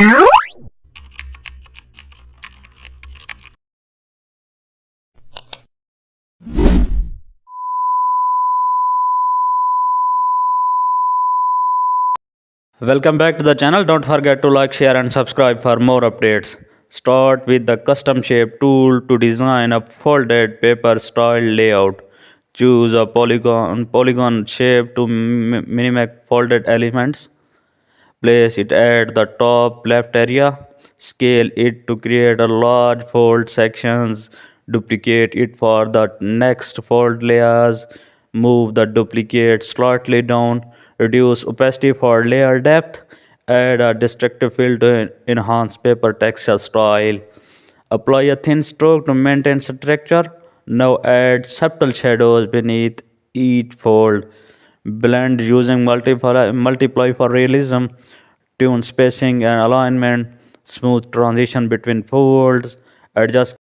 Welcome back to the channel. Don't forget to like, share and subscribe for more updates. Start with the custom shape tool to design a folded paper style layout. Choose a polygon shape to mimic folded elements. Place it at the top left area. Scale it to create a large fold sections. Duplicate it for the next fold layers. Move the duplicate slightly down. Reduce opacity for layer depth. Add a destructive fill to enhance paper texture style. Apply a thin stroke to maintain structure. Now add subtle shadows beneath each fold. Blend using multiply for realism. Tune spacing and alignment. Smooth transition between folds. Adjust